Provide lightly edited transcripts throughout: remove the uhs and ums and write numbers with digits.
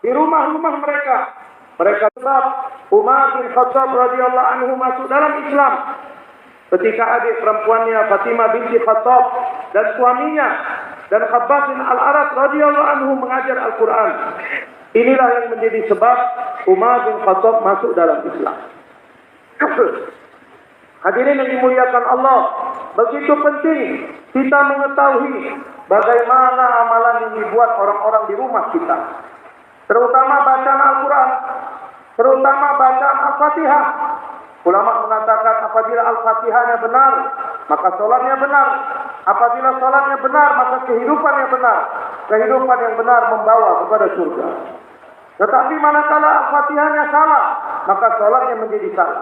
di rumah-rumah mereka. Mereka sebab Umar bin Khattab radhiyallahu anhu masuk dalam Islam ketika adik perempuannya Fatimah binti Khattab dan suaminya dan Khabbab bin Al-Arat radhiyallahu anhu mengajar Al-Quran. Inilah yang menjadi sebab Umar bin Khattab masuk dalam Islam. Hadirin yang dimuliakan Allah, begitu penting kita mengetahui bagaimana amalan yang dibuat orang-orang di rumah kita. Terutama bacaan Al-Quran, terutama bacaan Al-Fatihah. Ulama mengatakan apabila Al-Fatihahnya benar, maka sholatnya benar. Apabila sholatnya benar, maka kehidupannya benar. Kehidupan yang benar membawa kepada surga. Tetapi manakala Al-Fatihahnya salah, maka sholatnya menjadi salah.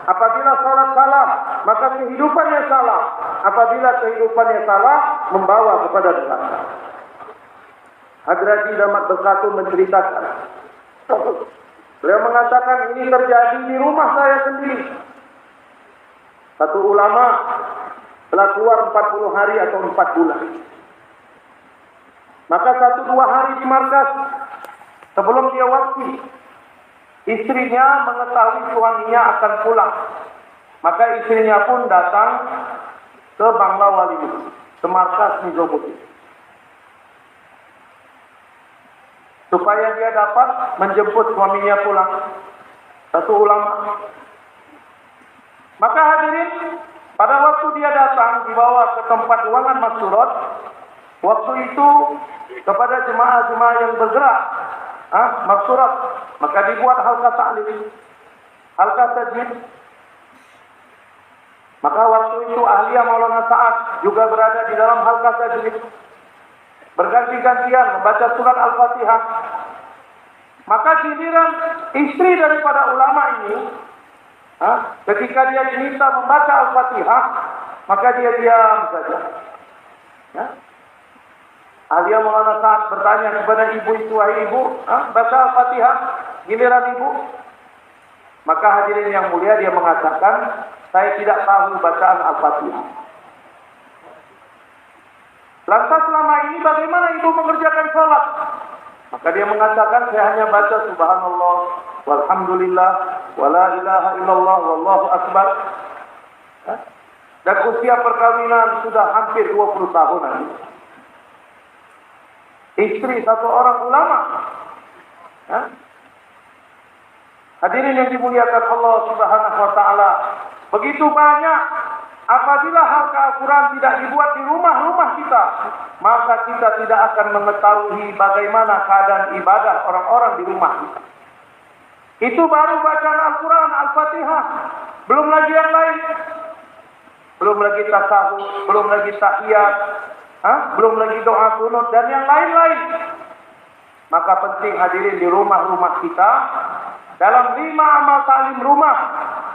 Apabila sholat salah, maka kehidupannya salah. Apabila kehidupannya salah, membawa kepada neraka. Hadrati Damat Bersatu menceritakan, beliau mengatakan ini terjadi di rumah saya sendiri. Satu ulama telah keluar 40 hari atau 4 bulan. Maka 1-2 hari di markas sebelum dia wafat, istrinya mengetahui suaminya akan pulang. Maka istrinya pun datang ke Bangla Wali, ke markas Nizobuti, supaya dia dapat menjemput suaminya pulang. Satu ulama. Maka hadirin, pada waktu dia datang dibawa ke tempat ruangan masyurat, waktu itu kepada jemaah-jemaah yang bergerak masyurat, maka dibuat halqa ta'lim, halqa tajwid. Maka waktu itu ahliya Maulana Sa'ad juga berada di dalam halqa tajwid, berganti-gantian membaca surat Al-Fatihah. Maka giliran istri daripada ulama ini, ketika dia diminta membaca Al-Fatihah, maka dia diam saja. Ahliya Maulana Sa'ad bertanya kepada ibu itu, wahai ibu, baca Al-Fatihah, giliran ibu. Maka hadirin yang mulia, dia mengatakan, saya tidak tahu bacaan Al-Fatihah. Lantas selama ini bagaimana ibu mengerjakan sholat? Maka dia mengatakan, saya hanya baca subhanallah, walhamdulillah, wala ilaha illallah, wallahu akbar. Dan usia perkawinan sudah hampir 20 tahunan. Istri satu orang ulama. Hadirin yang dimuliakan Allah Subhanahu wa taala, begitu banyak apabila halqa Al-Quran tidak dibuat di rumah-rumah kita, maka kita tidak akan mengetahui bagaimana keadaan ibadah orang-orang di rumah kita. Itu baru bacaan Al-Quran, Al-Fatihah, belum lagi yang lain, belum lagi tasawuf, belum lagi tahiyat, belum lagi doa kunut dan yang lain-lain. Maka penting hadirin di rumah-rumah kita, dalam 5 amal ta'lim rumah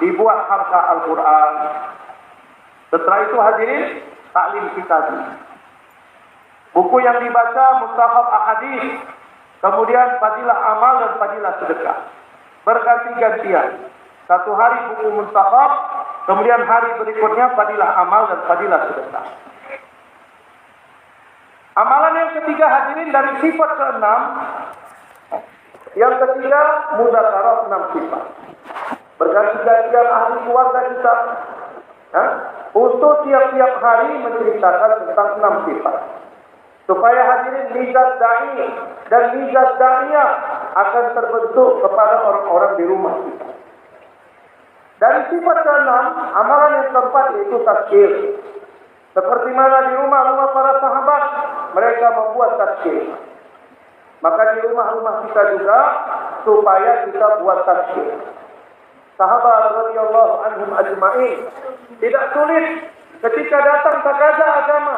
dibuat halqa Al-Quran. Setelah itu hadirin, taklim kita. Buku yang dibaca Mustahab Ahadits, kemudian fadilah amal dan fadilah sedekah, berganti-gantian. Satu hari buku Mustahab, kemudian hari berikutnya fadilah amal dan fadilah sedekah. Amalan yang ketiga hadirin dari sifat ke-6, yang ketiga mudzakarah 6 sifat. Berganti-gantian ahli keluarga kita, untuk tiap-tiap hari menceritakan tentang 6 sifat, supaya hadirin mizaj da'i dan mizaj da'iyah akan terbentuk kepada orang-orang di rumah kita. Dari sifat ke-6, amalan yang keempat yaitu tazkir. Seperti mana di rumah-rumah para sahabat mereka membuat tazkir, maka di rumah-rumah kita juga supaya kita buat tazkir. Sahabat radhiyallahu anhum ajma'in tidak sulit ketika datang takaza agama,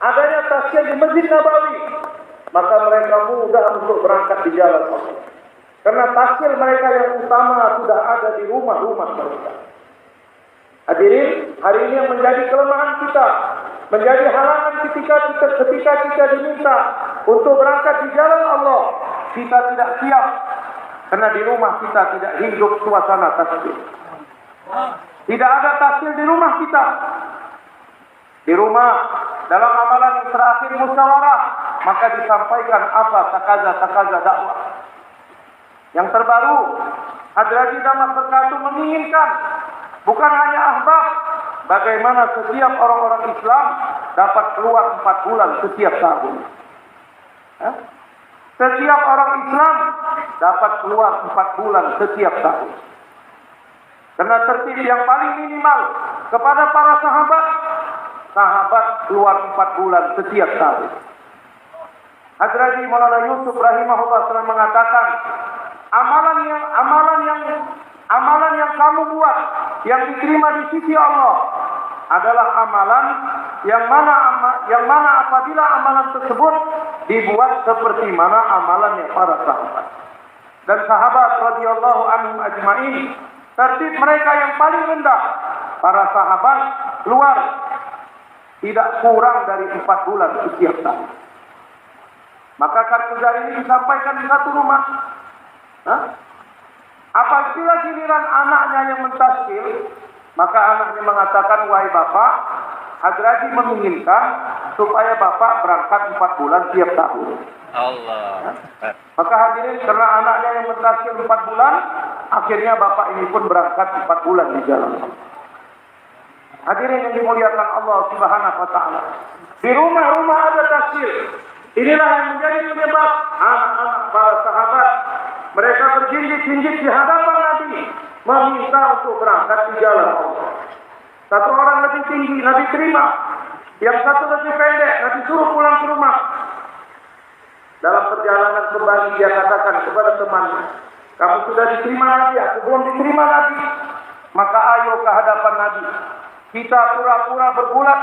adanya tazkir di Masjid Nabawi, maka mereka mudah untuk berangkat di jalan Allah. Karena tazkir mereka yang utama sudah ada di rumah-rumah mereka. Hadirin, hari ini yang menjadi kelemahan kita, menjadi halangan ketika kita diminta untuk berangkat di jalan Allah, kita tidak siap. Karena di rumah kita tidak hidup suasana tazkir. Tidak ada tazkir di rumah kita. Di rumah, dalam amalan yang terakhir musyawarah, maka disampaikan apa takaza dakwah. Yang terbaru, Hadrati Damat Berkatu menginginkan bukan hanya ahbab, bagaimana setiap orang-orang Islam dapat keluar 4 bulan setiap tahun. Setiap orang Islam dapat keluar 4 bulan setiap tahun. Karena tertib yang paling minimal kepada para sahabat keluar 4 bulan setiap tahun. Hadrati Maulana Yusuf rahimahullah SAW mengatakan, amalan yang kamu buat yang diterima di sisi Allah adalah amalan yang mana apabila amalan tersebut dibuat seperti mana amalannya para sahabat. Dan sahabat radhiyallahu anhum ajma'in, tertib mereka yang paling rendah, para sahabat keluar tidak kurang dari 4 bulan setiap tahun. Maka kartu ini disampaikan di satu rumah. Apabila giliran anaknya yang mentaskil, maka anaknya mengatakan, wahai bapak, Hadrati menginginkan supaya bapak berangkat 4 bulan tiap tahun. Allah. Maka hadirin, karena anaknya yang mentaskil 4 bulan, akhirnya bapak ini pun berangkat 4 bulan di jalan Allah. Hadirin yang dimuliakan Allah Subhanahu wa taala. Di rumah-rumah ada taskil. Inilah yang menjadi penyebab anak-anak para sahabat mereka berjinjit-jinjit di hadapan Nabi meminta untuk berangkat di jalan Allah. Satu orang lebih tinggi Nabi terima, yang satu lebih pendek Nabi suruh pulang ke rumah. Dalam perjalanan kembali dia katakan kepada temannya, kamu sudah diterima Nabi, aku belum diterima Nabi. Maka ayo ke hadapan Nabi, kita pura-pura bergulat,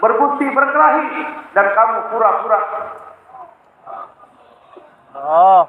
bergusti, berkelahi, dan kamu pura-pura. Oh.